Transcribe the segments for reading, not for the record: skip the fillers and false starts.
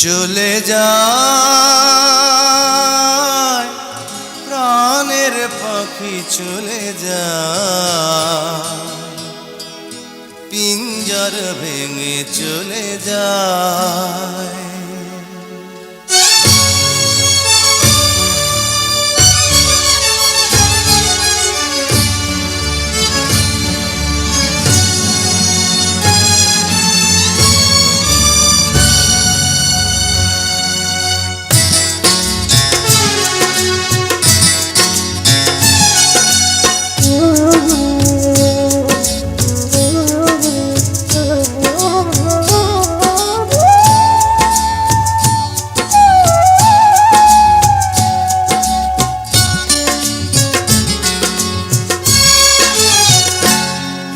চলে যায় প্রাণের পাখি চলে যায়, পিঞ্জর ভেঙে চলে যায়।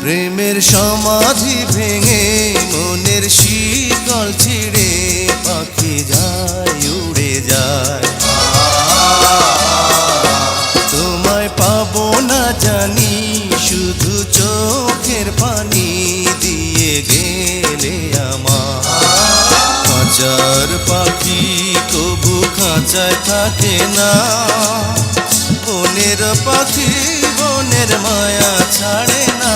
প্রেমের সমাধি ভেঙে মনের শিকল ছিঁড়ে পাখি যায় উড়ে যায়। তোমায় পাবো না জানি শুধু চোখের পানি দিয়ে গেলে আমার। খাঁচার পাখি কবু খাঁচায় থাকে না, বনের পাখি বনের মায়া ছাড়ে না।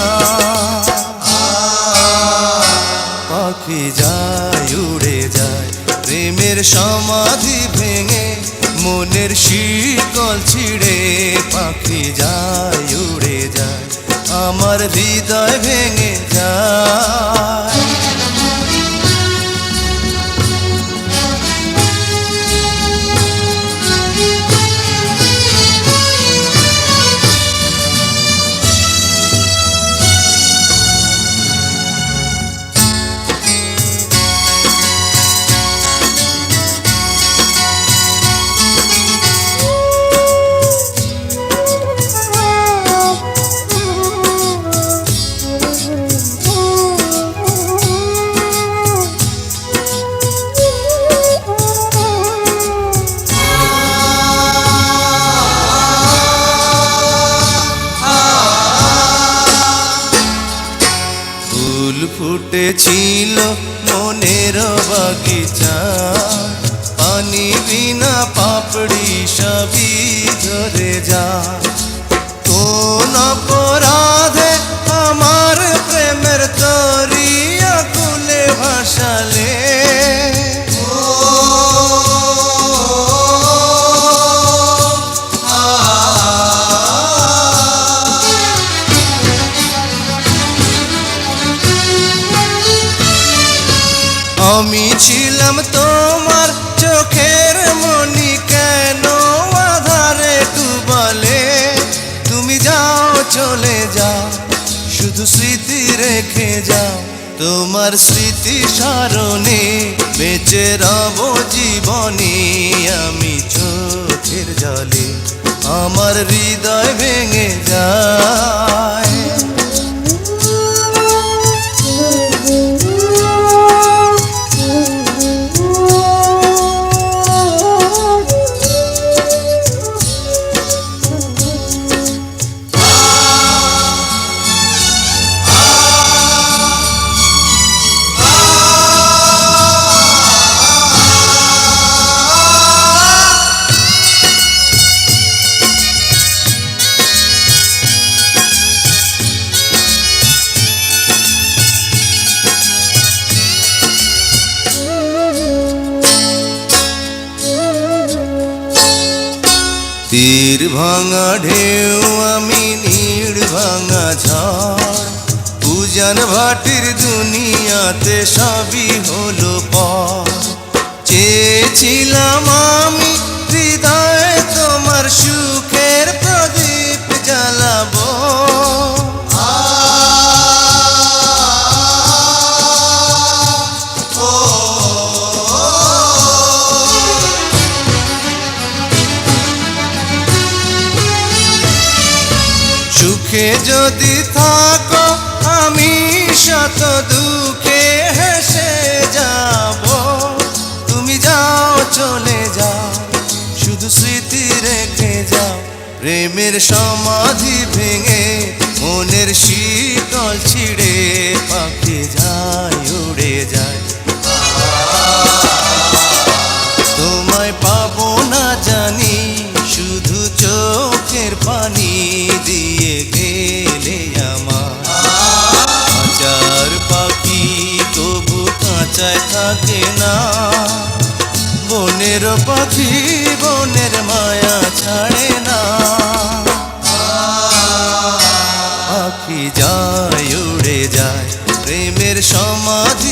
পাখি যায় উড়ে যায় প্রেমের সমাধি ভেঙে মনের শিকল ছিঁড়ে পাখি যায় উড়ে যায়, আমার হৃদয় ভেঙে যায়। ফুটেছিল মনের বাগিচা, পানি বিনা পাপড়ি সবই ধরে যায়। কোন অপরাধে আমার প্রেমের তরিয়া কুলে ভাসালে, আমি ছিলাম তোমার চোখের মনি, কেন আধারে ডুবালে? তুমি যাও চলে যাও শুধু স্মৃতি রেখে যাও, তোমার স্মৃতি স্মরণে বেঁচে রব জীবনে। আমি চোখের জলে আমার হৃদয় ভেঙে যায়। তীর ভাঙা ঢেউ আমি নীড় ভাঙা ঝড়, উজান ভাটির দুনিয়াতে সবই হলো পর। চেয়েছিলাম আমি হৃদয়ে তোমার সুখের প্রদীপ জ্বালাবো, সুখে যদি থাকো আমি শত দুঃখে হেসে যাব। তুমি যাও চলে যাও শুধু স্মৃতি রেখে যাও, প্রেমের সমাধি ভেঙে মনের শীতল ছিঁড়ে পাখি যায় উড়ে যায়। চোখের পানি দিয়ে গেলে আমার কাঁচার পাখি তবু কাঁচায় থাকে না। বনের পাখি বনের মায়া ছাড়ে না। পাখি যায় উড়ে যায় প্রেমের সমাধি